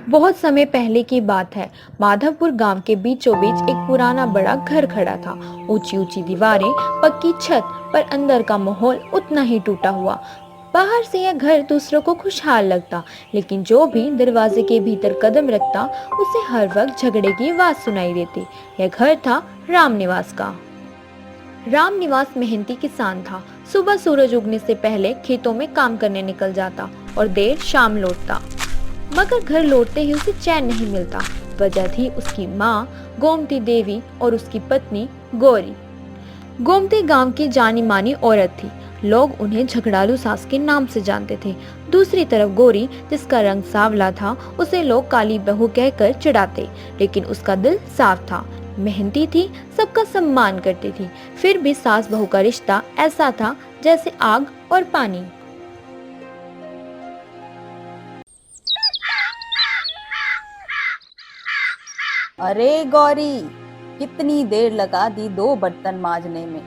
बहुत समय पहले की बात है। माधवपुर गांव के बीचों बीच एक पुराना बड़ा घर खड़ा था। ऊंची ऊंची दीवारें, पक्की छत, पर अंदर का माहौल उतना ही टूटा हुआ। बाहर से यह घर दूसरों को खुशहाल लगता, लेकिन जो भी दरवाजे के भीतर कदम रखता उसे हर वक्त झगड़े की आवाज सुनाई देती। यह घर था राम निवास का। राम निवास मेहनती किसान था। सुबह सूरज उगने से पहले खेतों में काम करने निकल जाता और देर शाम लौटता, मगर घर लौटते ही उसे चैन नहीं मिलता। वजह थी उसकी माँ गोमती देवी और उसकी पत्नी गौरी। गोमती गांव की जानी मानी औरत थी। लोग उन्हें झगड़ालू सास के नाम से जानते थे। दूसरी तरफ गौरी, जिसका रंग सांवला था, उसे लोग काली बहू कहकर चिढ़ाते, लेकिन उसका दिल साफ था। मेहनती थी, सबका सम्मान करती थी। फिर भी सास बहू का रिश्ता ऐसा था जैसे आग और पानी। अरे गौरी, कितनी देर लगा दी 2 बर्तन मांजने में।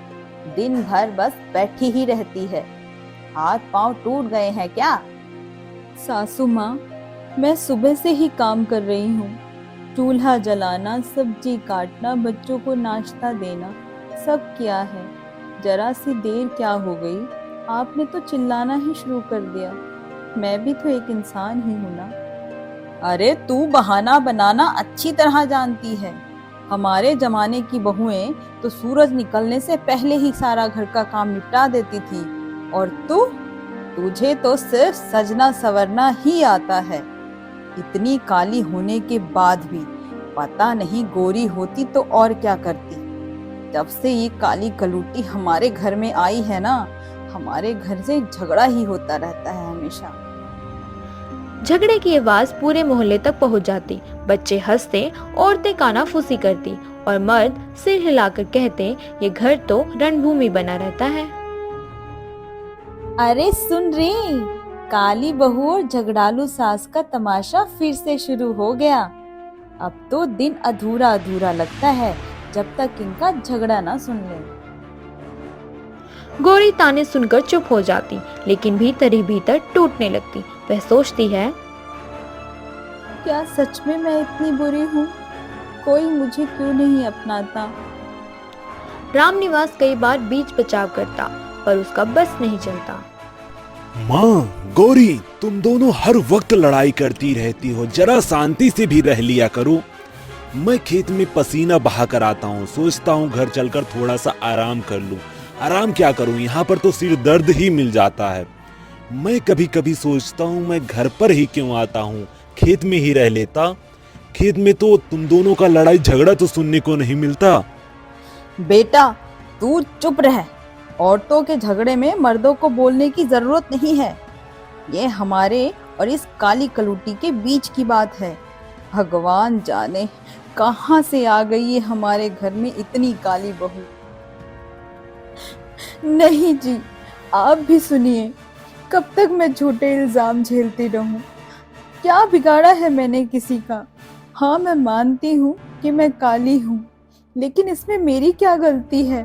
दिन भर बस बैठी ही रहती है। हाथ पांव टूट गए हैं क्या? सासू माँ, मैं सुबह से ही काम कर रही हूँ। चूल्हा जलाना, सब्जी काटना, बच्चों को नाश्ता देना, सब किया है। जरा सी देर क्या हो गई, आपने तो चिल्लाना ही शुरू कर दिया। मैं भी तो एक इंसान ही हूँ ना। अरे तू बहाना बनाना अच्छी तरह जानती है। हमारे जमाने की बहुएं तो सूरज निकलने से पहले ही सारा घर का काम निपटा देती थी, और तुझे तो सिर्फ सजना संवरना ही आता है। इतनी काली होने के बाद भी पता नहीं गौरी होती तो और क्या करती। जब से ये काली कलूटी हमारे घर में आई है ना, हमारे घर से झगड़ा ही होता रहता है हमेशा। झगड़े की आवाज पूरे मोहल्ले तक पहुंच जाती। बच्चे हंसते, औरतें कानाफूसी करती और मर्द सिर हिलाकर कहते, ये घर तो रणभूमि बना रहता है। अरे सुन रे, काली बहू और झगड़ालू सास का तमाशा फिर से शुरू हो गया। अब तो दिन अधूरा अधूरा लगता है जब तक इनका झगड़ा ना सुन ले। गौरी ताने सुनकर चुप हो जाती, लेकिन भीतर ही भीतर टूटने लगती। वह सोचती है, क्या सच में मैं इतनी बुरी हूँ? कोई मुझे क्यों नहीं अपनाता? राम निवास कई बार बीच बचाव करता, पर उसका बस नहीं चलता। माँ गौरी, तुम दोनों हर वक्त लड़ाई करती रहती हो, जरा शांति से भी रह लिया करो। मैं खेत में पसीना बहा कर आता हूँ, सोचता हूँ घर चलकर थोड़ा सा आराम कर लूँ। आराम क्या करूँ, यहाँ पर तो सिर दर्द ही मिल जाता है। मैं कभी कभी सोचता हूँ मैं घर पर ही क्यों आता हूँ, खेत में ही रह लेता। खेत में तो तुम दोनों का लड़ाई झगड़ा तो सुनने को नहीं मिलता। बेटा तू चुप रह। औरतों के झगड़े में मर्दों को बोलने की जरूरत नहीं है। ये हमारे और इस काली कलूटी के बीच की बात है। भगवान जाने कहां से आ गई है हमारे घर में इतनी काली बहू। नहीं जी, आप भी सुनिए। कब तक मैं झूठे इल्जाम झेलती रहूं? क्या बिगाड़ा है मैंने किसी का? हाँ, मैं मानती हूँ कि मैं काली हूँ, लेकिन इसमें मेरी क्या गलती है?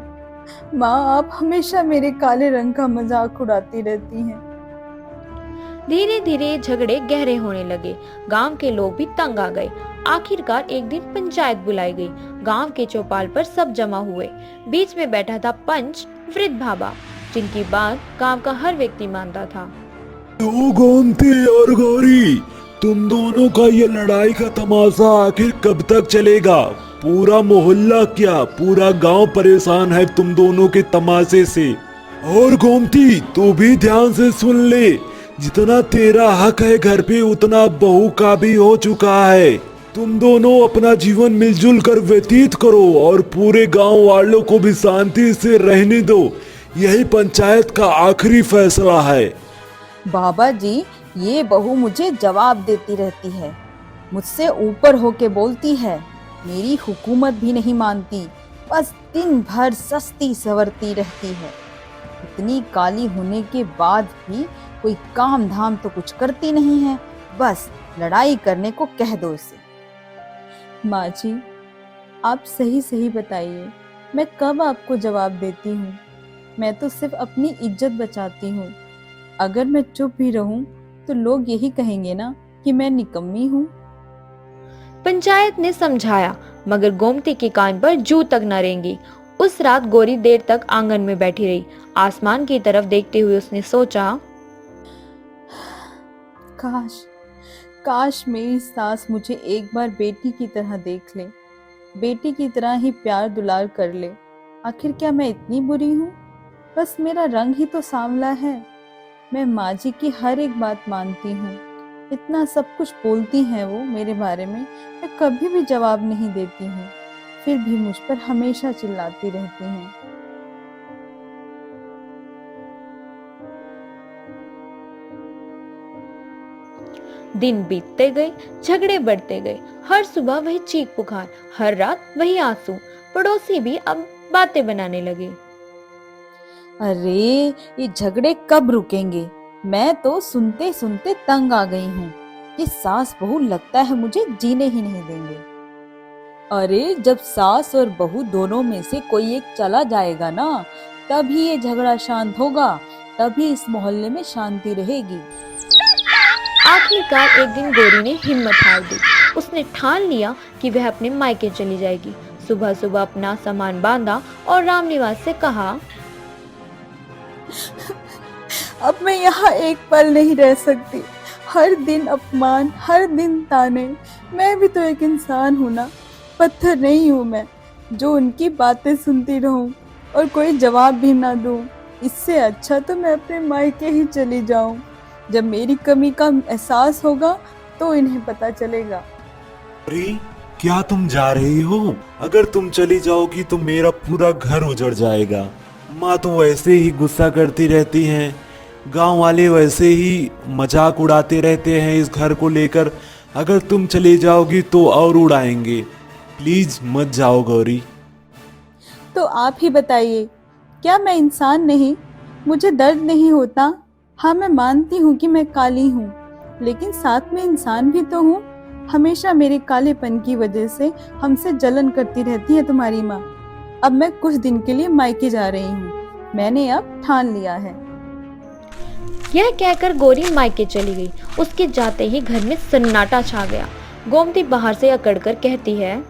माँ, आप हमेशा मेरे काले रंग का मजाक उड़ाती रहती हैं। धीरे धीरे झगड़े गहरे होने लगे। गांव के लोग भी तंग आ गए। आखिरकार एक दिन पंचायत बुलाई गई। गांव के चौपाल पर सब जमा हुए। बीच में बैठा था पंच वृद्ध बाबा, जिनकी बात गांव का हर व्यक्ति मानता था। ओ गोमती और गौरी, तुम दोनों का ये लड़ाई का तमाशा आखिर कब तक चलेगा? पूरा मोहल्ला क्या, पूरा गांव परेशान है तुम दोनों के तमाशे से। और गोमती, तू भी ध्यान से सुन ले, जितना तेरा हक है घर पे, उतना बहू का भी हो चुका है। तुम दोनों अपना जीवन मिलजुल कर व्यतीत करो और पूरे गांव वालों को भी शांति से रहने दो। यही पंचायत का आखिरी फैसला है। बाबा जी, ये बहू मुझे जवाब देती रहती है, मुझसे ऊपर होके बोलती है, मेरी हुकूमत भी नहीं मानती, बस दिन भर सस्ती सवरती रहती है। इतनी काली होने के बाद भी कोई काम धाम तो कुछ करती नहीं है, बस लड़ाई करने को कह दो इसे। माँ जी, आप सही सही बताइए, मैं कब आपको जवाब देती हूँ? मैं तो सिर्फ अपनी इज्जत बचाती हूँ। अगर मैं चुप भी रहूं तो लोग यही कहेंगे ना कि मैं निकम्मी हूँ। पंचायत ने समझाया, मगर गोमती के कान पर जू तक न रेंगी। उस रात गोरी देर तक आंगन में बैठी रही। आसमान की तरफ देखते हुए उसने सोचा, काश काश मेरी सास मुझे एक बार बेटी की तरह देख ले, बेटी की तरह ही प्यार दुलार कर ले। आखिर क्या मैं इतनी बुरी हूँ? बस मेरा रंग ही तो सांवला है। मैं माँ जी की हर एक बात मानती हूँ। इतना सब कुछ बोलती हैं वो मेरे बारे में, मैं कभी भी जवाब नहीं देती हूँ। फिर भी मुझ पर हमेशा चिल्लाती रहती हैं। दिन बीतते गए, झगड़े बढ़ते गए। हर सुबह वही चीख पुकार, हर रात वही आंसू। पड़ोसी भी अब बातें बनाने लगे। अरे ये झगड़े कब रुकेंगे? मैं तो सुनते सुनते तंग आ गई हूँ। ये सास बहू लगता है मुझे जीने ही नहीं देंगे। अरे जब सास और बहू दोनों में से कोई एक चला जाएगा ना, तभी ये झगड़ा शांत होगा, तभी इस मोहल्ले में शांति रहेगी। आखिरकार एक दिन गोरी ने हिम्मत हार दी। उसने ठान लिया कि वह अपने मायके चली जाएगी। सुबह सुबह अपना सामान बांधा और रामनिवास से कहा, अब मैं यहाँ एक पल नहीं रह सकती। हर दिन अपमान, हर दिन ताने। मैं भी तो एक इंसान हूँ ना, पत्थर नहीं हूँ मैं जो उनकी बातें सुनती रहूं और कोई जवाब भी ना दूं। इससे अच्छा तो मैं अपने मायके ही चली जाऊं। जब मेरी कमी का एहसास होगा तो इन्हें पता चलेगा। अरे क्या तुम जा रही हो? अगर तुम चली जाओगी तो मेरा पूरा घर उजड़ जाएगा। माँ तो वैसे ही गुस्सा करती रहती हैं, गांव वाले वैसे ही मजाक उड़ाते रहते हैं इस घर को लेकर। अगर तुम चली जाओगी तो और उड़ाएंगे। प्लीज मत जाओ गौरी। तो आप ही बताइए, क्या मैं इंसान नहीं? मुझे दर्द नहीं होता? हाँ, मैं मानती हूँ कि मैं काली हूँ, लेकिन साथ में इंसान भी तो हूँ। हमेशा मेरे कालेपन की वजह से हमसे जलन करती रहती है तुम्हारी माँ। अब मैं कुछ दिन के लिए मायके जा रही हूँ। मैंने अब ठान लिया है। यह कहकर गोरी मायके चली गई। उसके जाते ही घर में सन्नाटा छा गया। गोमती बाहर से अकड़कर कहती है,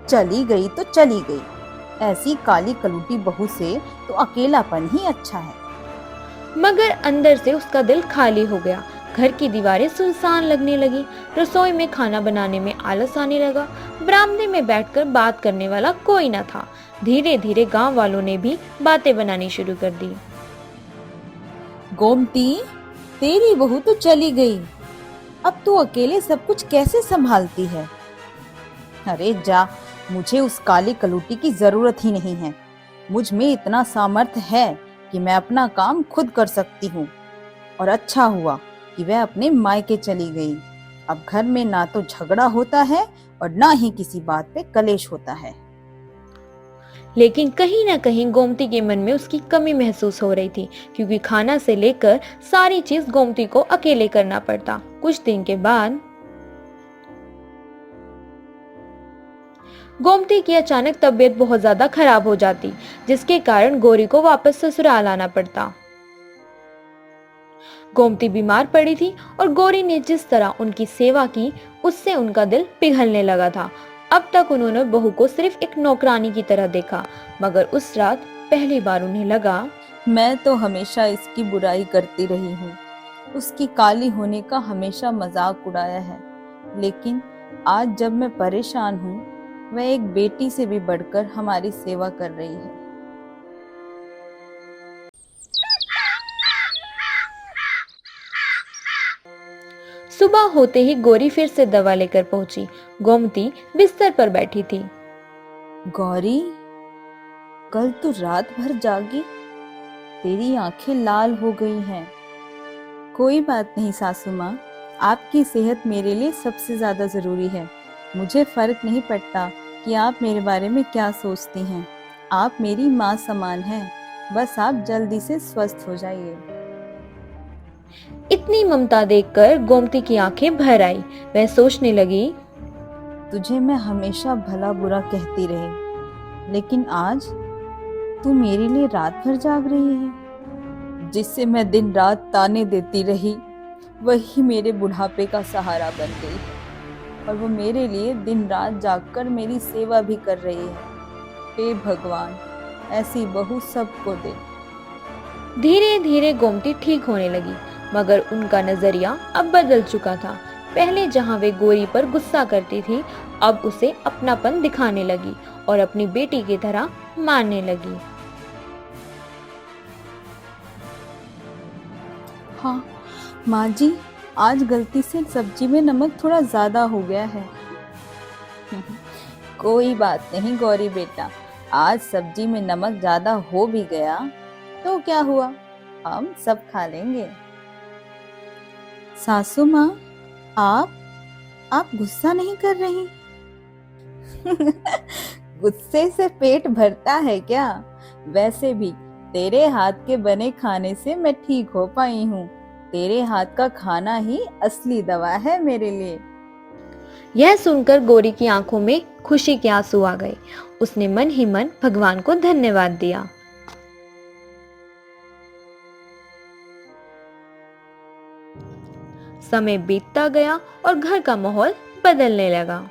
चली गई तो चली गई। ऐसी काली कलूटी बहू से तो अकेलापन ही अच्छा है। मगर अंदर से उसका दिल खाली हो गया। घर की दीवारें सुनसान लगने लगी। रसोई में खाना बनाने में आलस आने लगा। बरामदे में बैठकर बात करने वाला कोई न था। धीरे धीरे गांव वालों ने भी बातें बनानी शुरू कर दी। गोमती, तेरी बहू तो चली गई, अब तू अकेले सब कुछ कैसे संभालती है? अरे जा, मुझे उस काली कलूटी की जरूरत ही नहीं है। मुझ में इतना सामर्थ्य है कि मैं अपना काम खुद कर सकती हूँ। और अच्छा हुआ कि वह अपने मायके चली गई। अब घर में ना तो झगड़ा होता है और ना ही किसी बात पे कलेश होता है। लेकिन कहीं न कहीं गोमती के मन में उसकी कमी महसूस हो रही थी, क्योंकि खाना से लेकर सारी चीज गोमती को अकेले करना पड़ता। कुछ दिन के बाद गोमती की अचानक तबीयत बहुत ज्यादा खराब हो जाती, जिसके कारण गोरी को वापस ससुराल आना पड़ता। गोमती बीमार पड़ी थी और गोरी ने जिस तरह उनकी सेवा की, उससे उनका दिल पिघलने लगा था। अब तक उन्होंने बहू को सिर्फ एक नौकरानी की तरह देखा, मगर उस रात पहली बार उन्हें लगा, मैं तो हमेशा इसकी बुराई करती रही हूँ। उसकी काली होने का हमेशा मजाक उड़ाया है, लेकिन आज जब मैं परेशान हूँ, वह एक बेटी से भी बढ़कर हमारी सेवा कर रही है। सुबह होते ही गोरी फिर से दवा लेकर पहुंची। गोमती बिस्तर पर बैठी थी। गौरी, कल तू रात भर जागी, तेरी आंखें लाल हो गई हैं। कोई बात नहीं सासू माँ, आपकी सेहत मेरे लिए सबसे ज्यादा जरूरी है। मुझे फर्क नहीं पड़ता कि आप मेरे बारे में क्या सोचती हैं। आप मेरी माँ समान हैं। बस आप जल्दी से स्वस्थ हो जाइए। इतनी ममता देखकर गोमती की आंखें भर आई। वह सोचने लगी, तुझे मैं हमेशा भला बुरा कहती रही, लेकिन आज तू मेरे लिए रात भर जाग रही है। जिससे मैं दिन रात ताने देती रही, वही मेरे बुढ़ापे का सहारा बन गई है और वो मेरे लिए दिन रात जागकर मेरी सेवा भी कर रही है। हे भगवान, ऐसी बहू सबको दे। धीरे धीरे गोमती ठीक होने लगी, मगर उनका नजरिया अब बदल चुका था। पहले जहां वे गौरी पर गुस्सा करती थी, अब उसे अपनापन दिखाने लगी और अपनी बेटी की तरह मानने लगी। हाँ माँ जी, आज गलती से सब्जी में नमक थोड़ा ज्यादा हो गया है। कोई बात नहीं गौरी बेटा, आज सब्जी में नमक ज्यादा हो भी गया तो क्या हुआ, हम सब खा लेंगे। सासू माँ, आप गुस्सा नहीं कर रही? गुस्से से पेट भरता है क्या? वैसे भी तेरे हाथ के बने खाने से मैं ठीक हो पाई हूँ। तेरे हाथ का खाना ही असली दवा है मेरे लिए। यह सुनकर गौरी की आंखों में खुशी के आंसू आ गए। उसने मन ही मन भगवान को धन्यवाद दिया। समय बीतता गया और घर का माहौल बदलने लगा।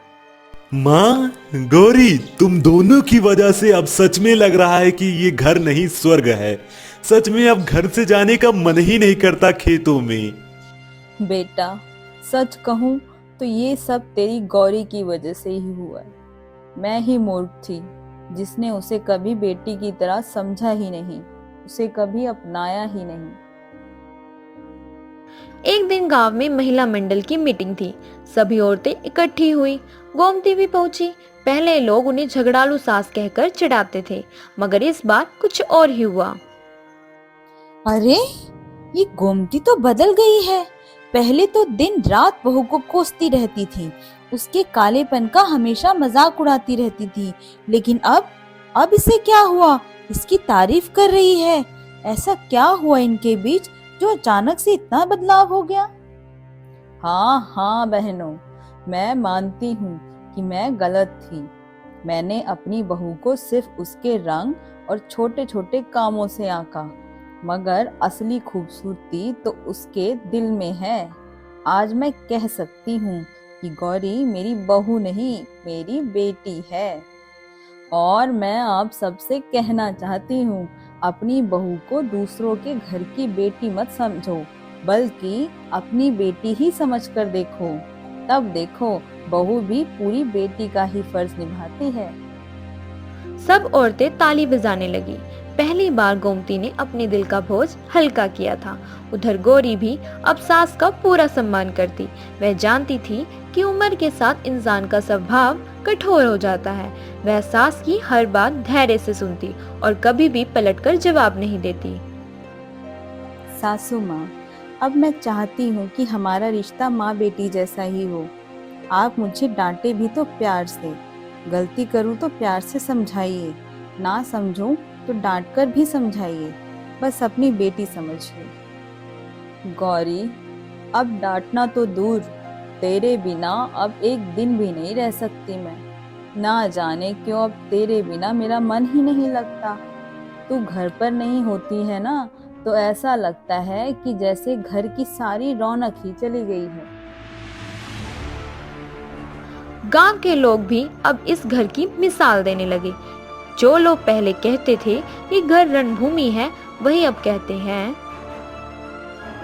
माँ, गौरी, तुम दोनों की वजह से अब सच में लग रहा है कि ये घर नहीं स्वर्ग है। सच में अब घर से जाने का मन ही नहीं करता खेतों में। बेटा, सच कहूँ तो ये सब तेरी गौरी की वजह से ही हुआ है। मैं ही मूर्ख थी जिसने उसे कभी बेटी की तरह समझा ही नहीं, उसे कभी अपनाया ही नहीं। एक दिन गांव में महिला मंडल की मीटिंग थी। सभी औरतें इकट्ठी हुई। गोमती भी पहुंची। पहले लोग उन्हें झगड़ालू सास कहकर चिढ़ाते थे, मगर इस बार कुछ और ही हुआ। अरे, ये गोमती तो बदल गई है। पहले तो दिन रात बहू को कोसती रहती थी, उसके कालेपन का हमेशा मजाक उड़ाती रहती थी, लेकिन अब इसे क्या हुआ? इसकी तारीफ कर रही है। ऐसा क्या हुआ इनके बीच जो अचानक से इतना बदलाव हो गया? हाँ बहनों, मैं मानती हूँ कि मैं गलत थी। मैंने अपनी बहू को सिर्फ उसके रंग और छोटे छोटे कामों से आंका, मगर असली खूबसूरती तो उसके दिल में है। आज मैं कह सकती हूँ कि गौरी मेरी बहू नहीं, मेरी बेटी है। और मैं आप सबसे कहना चाहती हूँ, अपनी बहू को दूसरों के घर की बेटी मत समझो, बल्कि अपनी बेटी ही समझकर देखो। तब देखो, बहू भी पूरी बेटी का ही फर्ज निभाती है। सब औरतें ताली बजाने लगी। पहली बार गोमती ने अपने दिल का बोझ हल्का किया था। उधर गौरी भी अब सास का पूरा सम्मान करती। वह जानती थी कि उम्र के साथ इंसान का स्वभाव कठोर हो जाता है। वह सास की हर बात धैर्य से सुनती और कभी भी पलटकर जवाब नहीं देती। सासू माँ, अब मैं चाहती हूँ कि हमारा रिश्ता माँ बेटी जैसा ही हो। आप मुझे डांटे भी तो प्यार से, गलती करूँ तो प्यार से समझाइए, ना समझूं तो डांट कर भी समझाइए, बस अपनी बेटी समझिए। गौरी, अब डांटना तो दूर, तेरे बिना अब एक दिन भी नहीं रह सकती मैं। ना जाने क्यों अब तेरे बिना मेरा मन ही नहीं लगता। तू घर पर नहीं होती है ना, तो ऐसा लगता है कि जैसे घर की सारी रौनक ही चली गई है। गांव के लोग भी अब इस घर की मिसाल देने लगे। जो लोग पहले कहते थे कि घर रणभूमि है, वही अब कहते हैं।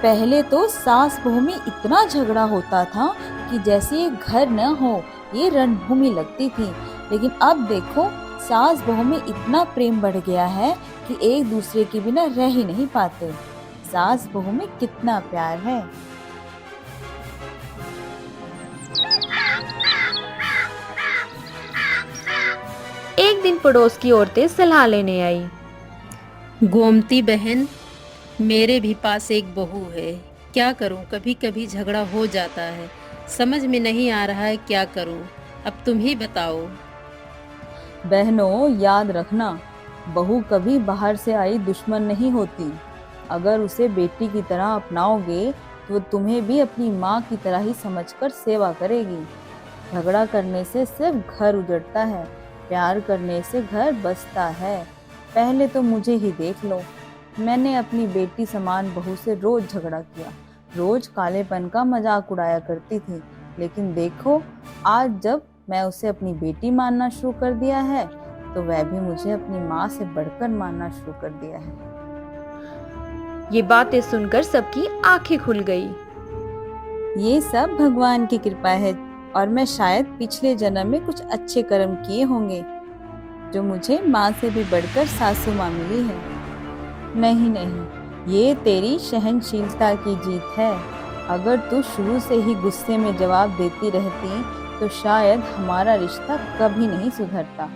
पहले तो सास बहू में इतना झगड़ा होता था कि जैसे ये घर न हो, ये रणभूमि लगती थी। लेकिन अब देखो, सास बहू में इतना प्रेम बढ़ गया है कि एक दूसरे के बिना रह ही नहीं पाते। सास बहू में कितना प्यार है। एक दिन पड़ोस की औरतें सलाह लेने आई। गोमती बहन, मेरे भी पास एक बहू है, क्या करूं? कभी कभी झगड़ा हो जाता है, समझ में नहीं आ रहा है क्या करूं। अब तुम ही बताओ। बहनों, याद रखना, बहू कभी बाहर से आई दुश्मन नहीं होती। अगर उसे बेटी की तरह अपनाओगे तो तुम्हें भी अपनी माँ की तरह ही समझकर सेवा करेगी। झगड़ा करने से सिर्फ घर उजड़ता है, प्यार करने से घर बसता है। पहले तो मुझे ही देख लो। मैंने अपनी बेटी समान बहू से रोज झगड़ा किया, रोज कालेपन का मजाक उड़ाया करती थी, लेकिन देखो आज जब मैं उसे अपनी बेटी मानना शुरू कर दिया है तो वह भी मुझे अपनी माँ से बढ़कर मानना शुरू कर दिया है। ये बातें सुनकर सबकी आंखें खुल गई। ये सब भगवान की कृपा है और मैं शायद पिछले जन्म में कुछ अच्छे कर्म किए होंगे जो मुझे माँ से भी बढ़कर सासू माँ मिली है। नहीं नहीं, ये तेरी सहनशीलता की जीत है। अगर तू शुरू से ही गुस्से में जवाब देती रहती तो शायद हमारा रिश्ता कभी नहीं सुधरता।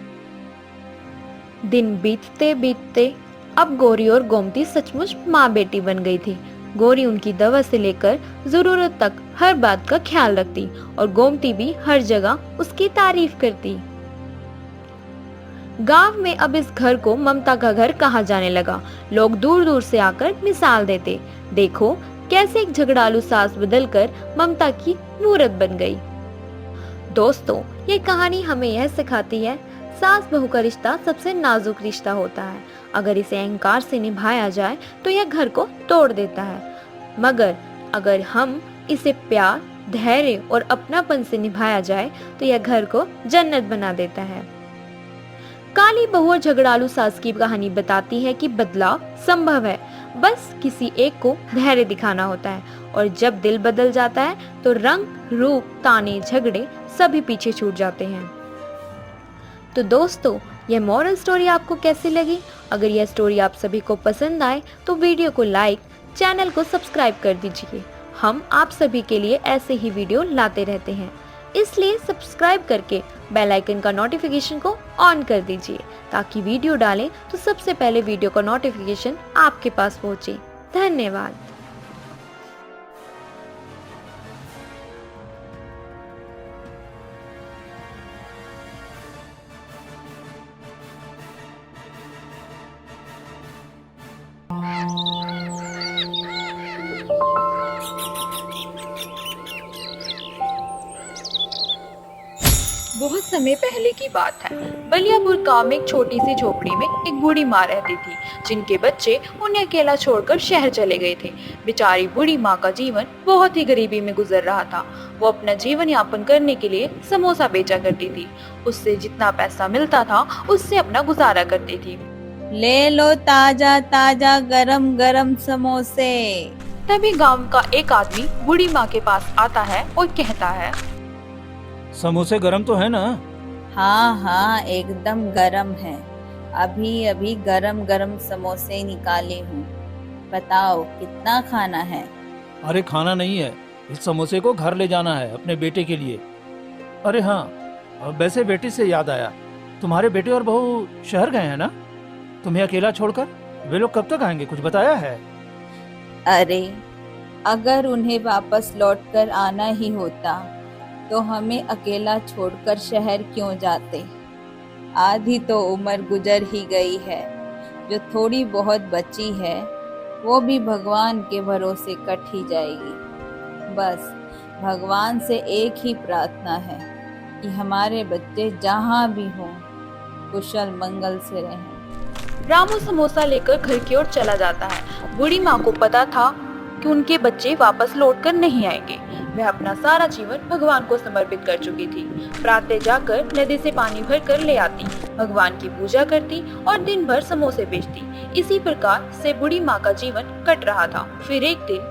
दिन बीतते बीतते अब गौरी और गोमती सचमुच माँ बेटी बन गई थी। गौरी उनकी दवा से लेकर जरूरत तक हर बात का ख्याल रखती और गोमती भी हर जगह उसकी तारीफ करती। गांव में अब इस घर को ममता का घर कहा जाने लगा। लोग दूर दूर से आकर मिसाल देते, देखो कैसे एक झगड़ालू सास बदलकर ममता की मूरत बन गई। दोस्तों, ये कहानी हमें यह सिखाती है, सास बहू का रिश्ता सबसे नाजुक रिश्ता होता है। अगर इसे अहंकार से निभाया जाए तो यह घर को तोड़ देता है, मगर अगर हम इसे प्यार, धैर्य और अपनापन से निभाया जाए तो यह घर को जन्नत बना देता है। काली बहू और झगड़ालू सास की कहानी बताती है कि बदलाव संभव है, बस किसी एक को धैर्य दिखाना होता है, और जब दिल बदल जाता है तो रंग, रूप, ताने, झगड़े सभी पीछे छूट जाते हैं। तो दोस्तों, यह मॉरल स्टोरी आपको कैसी लगी? अगर यह स्टोरी आप सभी को पसंद आए तो वीडियो को लाइक, चैनल को सब्सक्राइब कर दीजिए। हम आप सभी के लिए ऐसे ही वीडियो लाते रहते हैं, इसलिए सब्सक्राइब करके बेल आइकन का नोटिफिकेशन को ऑन कर दीजिए ताकि वीडियो डालें तो सबसे पहले वीडियो का नोटिफिकेशन आपके पास पहुंचे। धन्यवाद। बहुत समय पहले की बात है। बलियापुर गांव में एक छोटी सी झोपड़ी में एक बूढ़ी माँ रहती थी, जिनके बच्चे उन्हें अकेला छोड़कर शहर चले गए थे। बेचारी बूढ़ी माँ का जीवन बहुत ही गरीबी में गुजर रहा था। वो अपना जीवन यापन करने के लिए समोसा बेचा करती थी। उससे जितना पैसा मिलता था उससे अपना गुजारा करती थी। ले लो ताजा ताजा गरम गरम समोसे। तभी गांव का एक आदमी बूढ़ी माँ के पास आता है और कहता है, समोसे गरम तो है ना? हाँ हाँ, एकदम गरम है। अभी अभी गरम गरम समोसे निकाले हूँ। बताओ कितना खाना है? अरे खाना नहीं है, इस समोसे को घर ले जाना है अपने बेटे के लिए। अरे हाँ, वैसे बेटे से याद आया, तुम्हारे बेटे और बहू शहर गए हैं ना? तुम्हें अकेला छोड़कर वे लोग कब तक आएंगे, कुछ बताया है? अरे अगर उन्हें वापस लौटकर आना ही होता तो हमें अकेला छोड़कर शहर क्यों जाते? आधी तो उम्र गुजर ही गई है, जो थोड़ी बहुत बची है वो भी भगवान के भरोसे कट ही जाएगी। बस भगवान से एक ही प्रार्थना है कि हमारे बच्चे जहाँ भी हों कुशल मंगल से रहें। रामू समोसा लेकर घर की ओर चला जाता है। बूढ़ी माँ को पता था कि उनके बच्चे वापस लौटकर नहीं आएंगे। वह अपना सारा जीवन भगवान को समर्पित कर चुकी थी। प्रातः जाकर नदी से पानी भर कर ले आती, भगवान की पूजा करती और दिन भर समोसे बेचती। इसी प्रकार से बूढ़ी माँ का जीवन कट रहा था। फिर एक दिन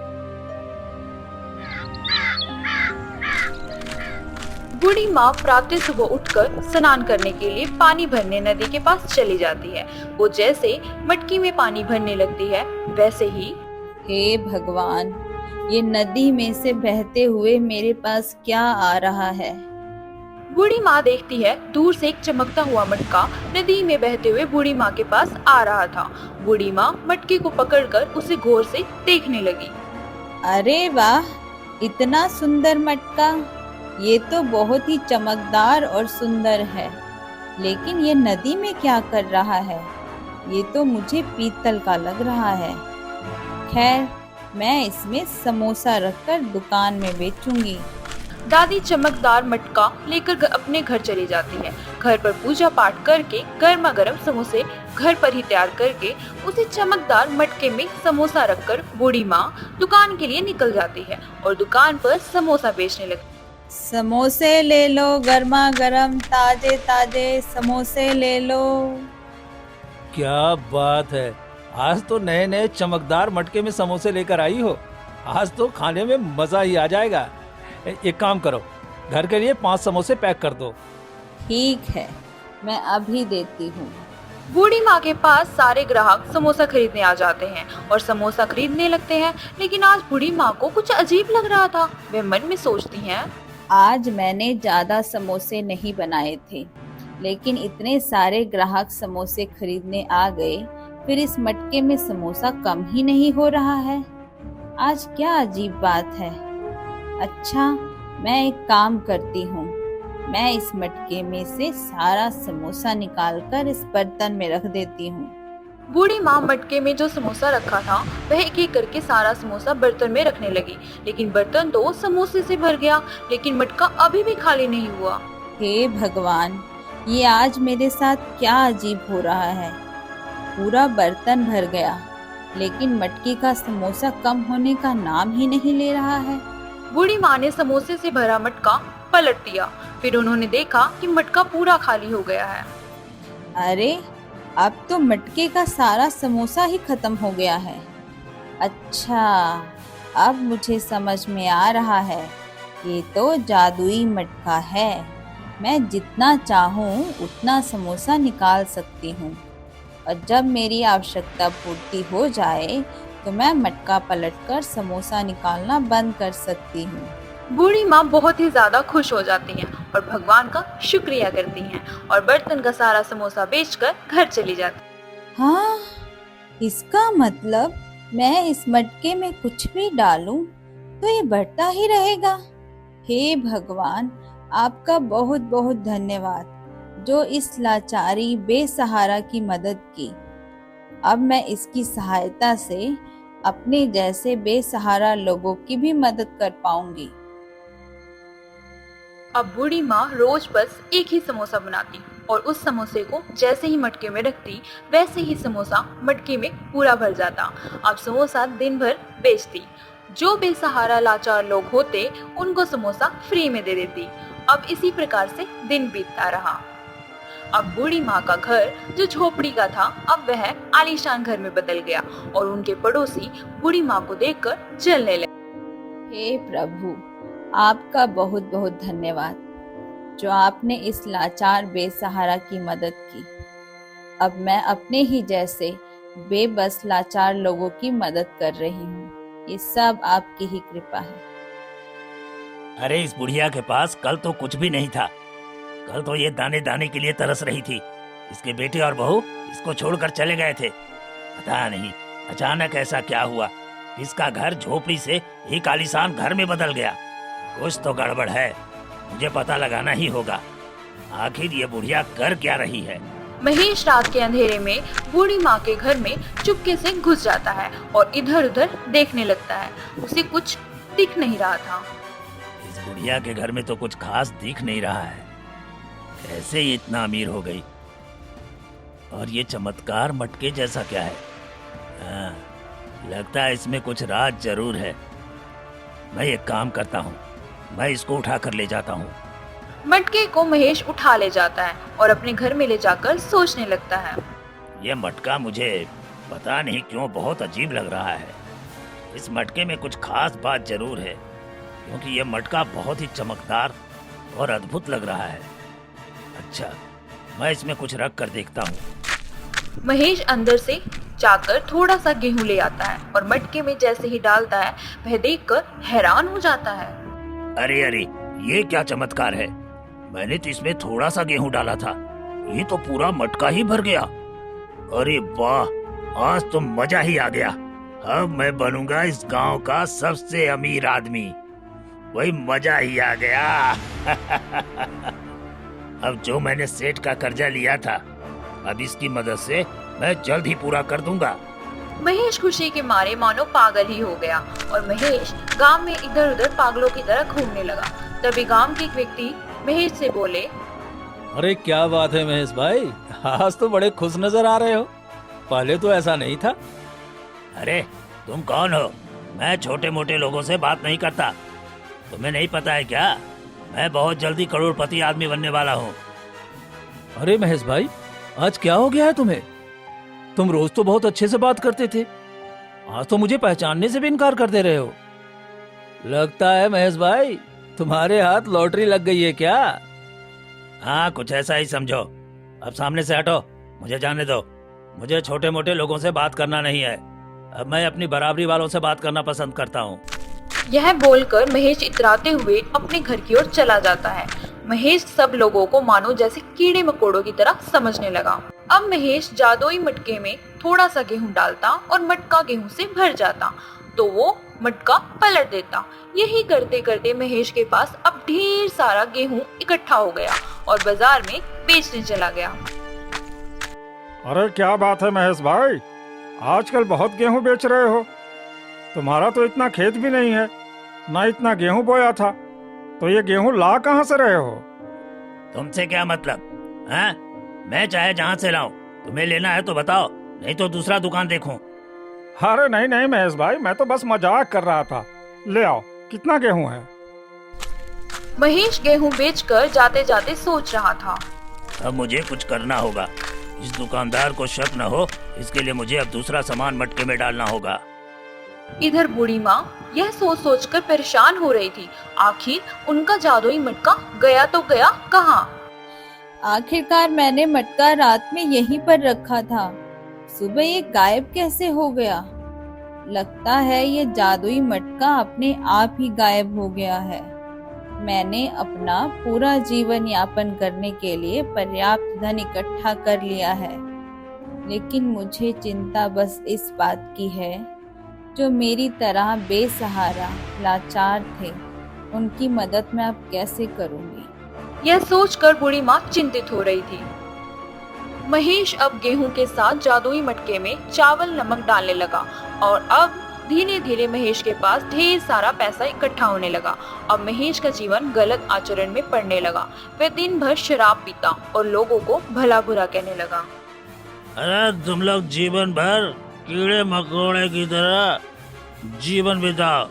बूढ़ी माँ प्रातः सुबह उठकर स्नान करने के लिए पानी भरने नदी के पास चली जाती है। वो जैसे मटकी में पानी भरने लगती है, वैसे ही हे भगवान, ये नदी में से बहते हुए मेरे पास क्या आ रहा है? बूढ़ी माँ देखती है दूर से एक चमकता हुआ मटका नदी में बहते हुए बूढ़ी माँ के पास आ रहा था। बूढ़ी माँ मटके को पकड़कर उसे गौर से देखने लगी। अरे वाह, इतना सुंदर मटका! ये तो बहुत ही चमकदार और सुंदर है, लेकिन ये नदी में क्या कर रहा है? ये तो मुझे पीतल का लग रहा है। खैर, मैं इसमें समोसा रखकर दुकान में बेचूंगी। दादी चमकदार मटका लेकर अपने घर चली जाती है। घर पर पूजा पाठ करके गर्मा गर्म समोसे घर पर ही तैयार करके उसे चमकदार मटके में समोसा रखकर बूढ़ी माँ दुकान के लिए निकल जाती है और दुकान पर समोसा बेचने लगती है। समोसे ले लो, गर्मा गर्म ताजे ताजे समोसे ले लो। क्या बात है, आज तो नए नए चमकदार मटके में समोसे लेकर आई हो। आज तो खाने में मजा ही आ जाएगा। एक काम करो, घर के लिए 5 समोसे पैक कर दो। ठीक है, मैं अभी देती हूँ। बूढ़ी माँ के पास सारे ग्राहक समोसा खरीदने आ जाते हैं और समोसा खरीदने लगते हैं, लेकिन आज बूढ़ी माँ को कुछ अजीब लग रहा था। वे मन में सोचती हैं, आज मैंने ज़्यादा समोसे नहीं बनाए थे, लेकिन इतने सारे ग्राहक समोसे खरीदने आ गए, फिर इस मटके में समोसा कम ही नहीं हो रहा है। आज क्या अजीब बात है। अच्छा, मैं एक काम करती हूँ, मैं इस मटके में से सारा समोसा निकालकर इस बर्तन में रख देती हूँ। बूढ़ी माँ मटके में जो समोसा रखा था वह एक एक करके सारा समोसा बर्तन में रखने लगी, लेकिन बर्तन तो समोसे से भर गया, लेकिन मटका अभी भी खाली नहीं हुआ। हे भगवान, ये आज मेरे साथ क्या अजीब हो रहा है। पूरा बर्तन भर गया, लेकिन मटके का समोसा कम होने का नाम ही नहीं ले रहा है। बूढ़ी माँ ने समोसे से भरा मटका पलट दिया। फिर उन्होंने देखा कि मटका पूरा खाली हो गया है। अरे, अब तो मटके का सारा समोसा ही खत्म हो गया है। अच्छा, अब मुझे समझ में आ रहा है, ये तो जादुई मटका है। मैं जितना चाहूँ उतना समोसा निकाल सकती हूँ, और जब मेरी आवश्यकता पूर्ति हो जाए तो मैं मटका पलटकर समोसा निकालना बंद कर सकती हूँ। बूढ़ी माँ बहुत ही ज्यादा खुश हो जाती हैं और भगवान का शुक्रिया करती हैं और बर्तन का सारा समोसा बेचकर घर चली जाती हैं। हाँ, इसका मतलब मैं इस मटके में कुछ भी डालूं तो ये बढ़ता ही रहेगा। हे भगवान, आपका बहुत बहुत धन्यवाद जो इस लाचारी बेसहारा की मदद की। अब मैं इसकी सहायता से अपने जैसे बेसहारा लोगों की भी मदद कर पाऊंगी। अब बूढ़ी माँ रोज बस एक ही समोसा बनाती और उस समोसे को जैसे ही मटके में रखती वैसे ही समोसा मटके में पूरा भर जाता। अब समोसा दिन भर बेचती, जो बेसहारा लाचार लोग होते उनको समोसा फ्री में दे देती। अब इसी प्रकार से दिन बीतता रहा। अब बूढ़ी माँ का घर जो झोपड़ी का था अब वह आलीशान घर में बदल गया और उनके पड़ोसी बूढ़ी माँ को देखकर जलने लगे। हे प्रभु, आपका बहुत बहुत धन्यवाद जो आपने इस लाचार बेसहारा की मदद की। अब मैं अपने ही जैसे बेबस लाचार लोगों की मदद कर रही हूँ। ये सब आपकी ही कृपा है। अरे, इस बुढ़िया के पास कल तो कुछ भी नहीं था। कल तो ये दाने दाने के लिए तरस रही थी। इसके बेटे और बहू इसको छोड़कर चले गए थे। पता नहीं अचानक ऐसा क्या हुआ, इसका घर झोपड़ी से एक आलीशान घर में बदल गया। कुछ तो गड़बड़ है, मुझे पता लगाना ही होगा। आखिर ये बुढ़िया कर क्या रही है। महेश रात के अंधेरे में बूढ़ी माँ के घर में चुपके से घुस जाता है और इधर उधर देखने लगता है। उसे कुछ दिख नहीं रहा था। इस बुढ़िया के घर में तो कुछ खास दिख नहीं रहा है। कैसे ये इतना अमीर हो गई? और ये चमत्कार मटके जैसा क्या है? हाँ, लगता है इसमें कुछ राज जरूर है। मैं एक काम करता हूँ, मैं इसको उठा कर ले जाता हूँ। मटके को महेश उठा ले जाता है और अपने घर में ले जाकर सोचने लगता है। ये मटका मुझे पता नहीं क्यों बहुत अजीब लग रहा है। इस मटके में कुछ खास बात जरूर है, क्योंकि ये मटका बहुत ही चमकदार और अद्भुत लग रहा है। अच्छा, मैं इसमें कुछ रख कर देखता हूँ। महेश अंदर से जाकर थोड़ा सा गेहूं ले आता है और मटके में जैसे ही डालता है वह देखकर हैरान हो जाता है। अरे अरे, ये क्या चमत्कार है। मैंने तो इसमें थोड़ा सा गेहूं डाला था, ये तो पूरा मटका ही भर गया। अरे वाह, आज तो मजा ही आ गया। अब मैं बनूंगा इस गांव का सबसे अमीर आदमी। वही मजा ही आ गया। अब जो मैंने सेठ का कर्जा लिया था, अब इसकी मदद से मैं जल्द ही पूरा कर दूंगा। महेश खुशी के मारे मानो पागल ही हो गया और महेश गांव में इधर उधर पागलों की तरह घूमने लगा। तभी गांव के एक व्यक्ति महेश से बोले, अरे क्या बात है महेश भाई, आज तो बड़े खुश नजर आ रहे हो। पहले तो ऐसा नहीं था। अरे तुम कौन हो? मैं छोटे मोटे लोगों से बात नहीं करता। तुम्हें नहीं पता है क्या? मैं बहुत जल्दी करोड़पति आदमी बनने वाला हूँ। अरे महेश भाई, आज क्या हो गया है तुम्हें? तुम रोज तो बहुत अच्छे से बात करते थे, आज तो मुझे पहचानने से भी इनकार कर दे रहे हो। लगता है महेश भाई तुम्हारे हाथ लॉटरी लग गई है क्या? हाँ, कुछ ऐसा ही समझो। अब सामने से हटो, मुझे जाने दो। मुझे छोटे मोटे लोगों से बात करना नहीं है। अब मैं अपनी बराबरी वालों से बात करना पसंद करता हूँ। यह बोलकर महेश इतराते हुए अपने घर की ओर चला जाता है। महेश सब लोगों को मानो जैसे कीड़े मकोड़ों की तरह समझने लगा। अब महेश जादुई मटके में थोड़ा सा गेहूं डालता और मटका गेहूं से भर जाता तो वो मटका पलट देता। यही करते करते महेश के पास अब ढेर सारा गेहूं इकट्ठा हो गया और बाजार में बेचने चला गया। अरे क्या बात है महेश भाई, आजकल बहुत गेहूं बेच रहे हो। तुम्हारा तो इतना खेत भी नहीं है, ना इतना गेहूं बोया था, तो ये गेहूं ला कहां से रहे हो? तुमसे क्या मतलब? हैं? मैं चाहे जहाँ से लाऊं, तुम्हें लेना है तो बताओ, नहीं तो दूसरा दुकान देखूं। अरे नहीं नहीं महेश भाई, मैं तो बस मजाक कर रहा था। ले आओ, कितना गेहूं है? महेश गेहूं बेचकर जाते जाते सोच रहा था, अब मुझे कुछ करना होगा। इस दुकानदार को शक न हो, इसके लिए मुझे अब दूसरा सामान मटके में डालना होगा। इधर बूढ़ी माँ यह सोच सोच कर परेशान हो रही थी। आखिर उनका जादुई मटका गया तो गया कहाँ? आखिरकार मैंने मटका रात में यहीं पर रखा था, सुबह ये गायब कैसे हो गया? लगता है ये जादुई मटका अपने आप ही गायब हो गया है। मैंने अपना पूरा जीवन यापन करने के लिए पर्याप्त धन इकट्ठा कर लिया है, लेकिन मुझे चिंता बस इस बात की है, जो मेरी तरह बेसहारा लाचार थे, उनकी मदद मैं अब कैसे करूंगी? यह सोचकर बूढ़ी माँ चिंतित हो रही थी। महेश अब गेहूं के साथ जादुई मटके में चावल नमक डालने लगा और अब धीरे धीरे महेश के पास ढेर सारा पैसा इकट्ठा होने लगा। अब महेश का जीवन गलत आचरण में पड़ने लगा। वह दिन भर शराब पीता और लोगों को भला बुरा कहने लगा। अरे तुम लोग जीवन भर कीड़े मकोड़े की तरह जीवन बिताओ।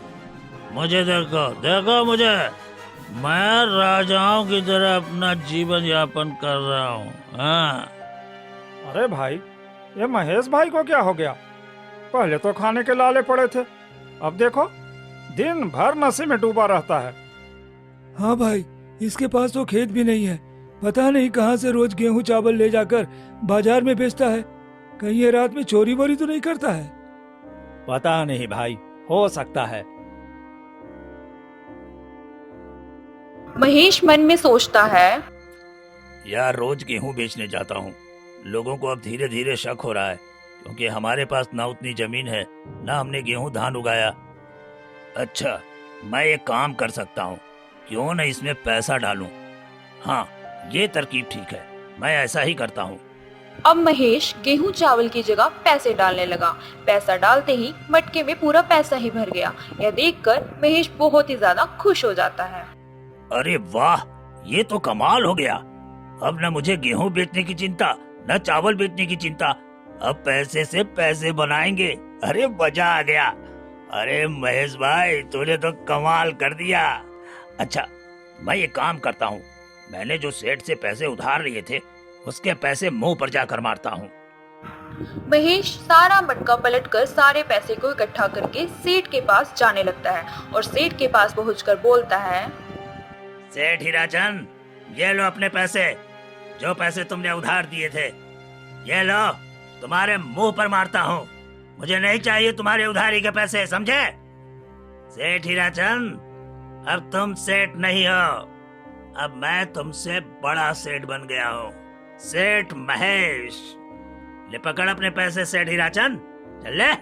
मुझे देखो, देखो मुझे, मैं राजाओं की तरह अपना जीवन यापन कर रहा हूँ। हाँ। अरे भाई, ये महेश भाई को क्या हो गया? पहले तो खाने के लाले पड़े थे, अब देखो दिन भर नशे में डूबा रहता है। हाँ भाई, इसके पास तो खेत भी नहीं है, पता नहीं कहाँ से रोज गेहूं चावल ले जाकर बाजार में बेचता है। कहीं ये रात में चोरी वोरी तो नहीं करता है? पता नहीं भाई, हो सकता है। महेश मन में सोचता है, यार रोज गेहूं बेचने जाता हूँ, लोगों को अब धीरे धीरे शक हो रहा है, क्योंकि हमारे पास ना उतनी जमीन है, ना हमने गेहूं धान उगाया। अच्छा, मैं एक काम कर सकता हूँ, क्यों न इसमें पैसा डालूं। हाँ, ये तरकीब ठीक है, मैं ऐसा ही करता हूँ। अब महेश गेहूं चावल की जगह पैसे डालने लगा। पैसा डालते ही मटके में पूरा पैसा ही भर गया। यह देखकर महेश बहुत ही ज्यादा खुश हो जाता है। अरे वाह, ये तो कमाल हो गया। अब न मुझे गेहूं बेचने की चिंता, न चावल बेचने की चिंता, अब पैसे से पैसे बनाएंगे। अरे मजा आ गया। अरे महेश भाई, तूने तो कमाल कर दिया। अच्छा, मैं ये काम करता हूँ, मैंने जो सेठ से पैसे उधार लिए थे उसके पैसे मुंह पर जाकर मारता हूँ। महेश सारा मटका पलटकर सारे पैसे को इकट्ठा करके सेठ के पास जाने लगता है और सेठ के पास पहुंचकर बोलता है, सेठ हीराचंद, ये लो अपने पैसे, जो पैसे तुमने उधार दिए थे, ये लो, तुम्हारे मुंह पर मारता हूँ। मुझे नहीं चाहिए तुम्हारे उधारी के पैसे, समझे? सेठ हीराचंद, अब तुम सेठ नहीं हो, अब मैं तुमसे बड़ा सेठ बन गया हूँ, सेठ महेश। ले पकड़ अपने पैसे सेठ हीराचंद, चल ले।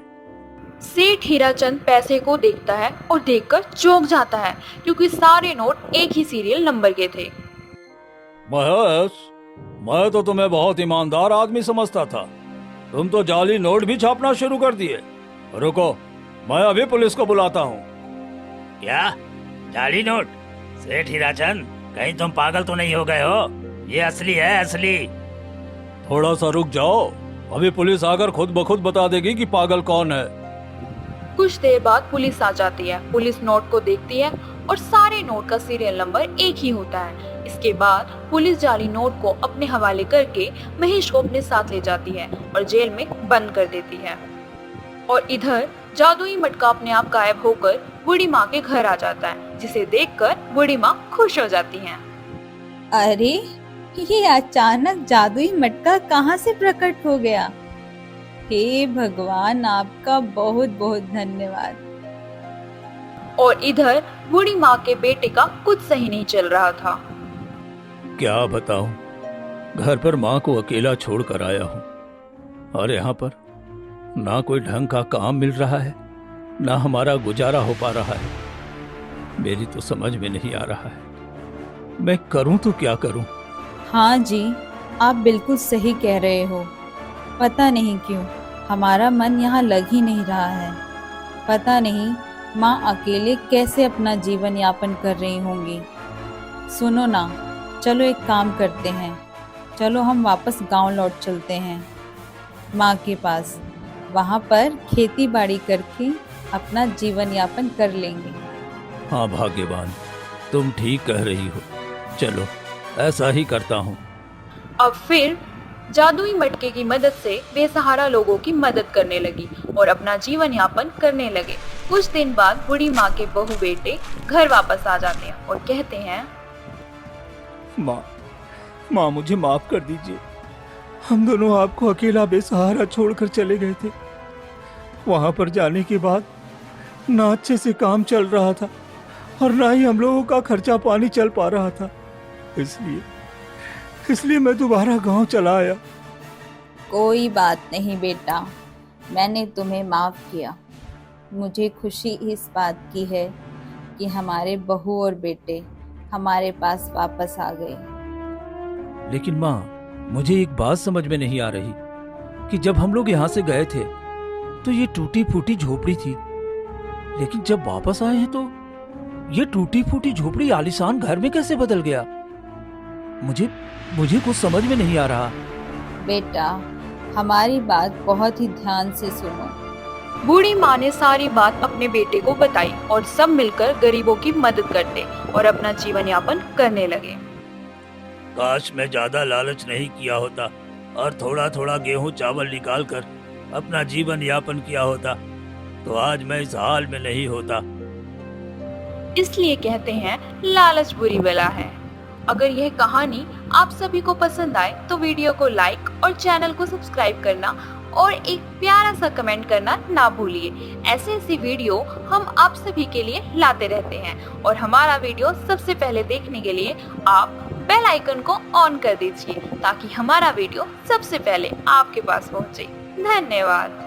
सेठ हीराचंद पैसे को देखता है और देखकर चौंक जाता है, क्योंकि सारे नोट एक ही सीरियल नंबर के थे। महेश, मैं तो तुम्हें बहुत ईमानदार आदमी समझता था, तुम तो जाली नोट भी छापना शुरू कर दिए। रुको, मैं अभी पुलिस को बुलाता हूँ। क्या? जाली नोट? सेठ हीराचंद, कहीं तुम पागल तो नहीं हो गए हो? ये असली है, असली। थोड़ा सा रुक जाओ, अभी पुलिस आकर खुद ब खुद बता देगी कि पागल कौन है। कुछ देर बाद पुलिस आ जाती है। पुलिस नोट को देखती है और सारे नोट का सीरियल नंबर एक ही होता है। इसके बाद पुलिस जाली नोट को अपने हवाले करके महेश को अपने साथ ले जाती है और जेल में बंद कर देती है। और इधर जादुई मटका अपने आप गायब होकर बूढ़ी माँ के घर आ जाता है, जिसे देखकर बूढ़ी माँ खुश हो जाती है। अरे, ये अचानक जादुई मटका कहाँ से प्रकट हो गया? हे भगवान, आपका बहुत बहुत धन्यवाद। और इधर बूढ़ी माँ के बेटे का कुछ सही नहीं चल रहा था। क्या बताऊं, घर पर माँ को अकेला छोड़कर आया हूँ और यहाँ पर ना कोई ढंग का काम मिल रहा है, ना हमारा गुजारा हो पा रहा है। मेरी तो समझ में नहीं आ रहा है, मैं करूं तो क्या करूं। हाँ जी, आप बिल्कुल सही कह रहे हो। पता नहीं क्यों हमारा मन यहाँ लग ही नहीं रहा है। पता नहीं माँ अकेले कैसे अपना जीवन यापन कर रही होंगी। सुनो ना, चलो एक काम करते हैं, चलो हम वापस गांव लौट चलते हैं माँ के पास। वहाँ पर खेती बाड़ी करके अपना जीवन यापन कर लेंगे। हाँ भाग्यवान, तुम ठीक कह रही हो, चलो ऐसा ही करता हूँ। अब फिर जादुई मटके की मदद से बेसहारा लोगों की मदद करने लगी और अपना जीवन यापन करने लगे। कुछ दिन बाद बूढ़ी माँ के बहू बेटे घर वापस आ जाते हैं और कहते हैं, माँ मुझे माफ कर दीजिए। हम दोनों आपको अकेला बेसहारा छोड़कर चले गए थे। वहां पर जाने के बाद ना अच्छे से काम चल रहा था और ना ही हम लोगों का खर्चा पानी चल पा रहा था। इसलिए मैं दोबारा गांव चला आया। कोई बात नहीं बेटा, मैंने तुम्हें माफ किया। मुझे खुशी इस बात की है कि हमारे बहू और बेटे हमारे पास वापस आ गए। लेकिन माँ, मुझे एक बात समझ में नहीं आ रही कि जब हम लोग यहाँ से गए थे तो ये टूटी फूटी झोपड़ी थी, लेकिन जब वापस आए हैं तो ये टूटी फूटी झोपड़ी आलीशान घर में कैसे बदल गया? मुझे कुछ समझ में नहीं आ रहा। बेटा, हमारी बात बहुत ही ध्यान से सुनो। बूढ़ी माँ ने सारी बात अपने बेटे को बताई और सब मिलकर गरीबों की मदद करते और अपना जीवन यापन करने लगे। काश मैं ज्यादा लालच नहीं किया होता और थोड़ा थोड़ा गेहूं चावल निकाल कर अपना जीवन यापन किया होता, तो आज मैं इस हाल में नहीं होता। इसलिए कहते हैं लालच बुरी बला है। अगर यह कहानी आप सभी को पसंद आए तो वीडियो को लाइक और चैनल को सब्सक्राइब करना और एक प्यारा सा कमेंट करना ना भूलिए। ऐसी वीडियो हम आप सभी के लिए लाते रहते हैं और हमारा वीडियो सबसे पहले देखने के लिए आप बेल आइकन को ऑन कर दीजिए ताकि हमारा वीडियो सबसे पहले आपके पास पहुंचे। धन्यवाद।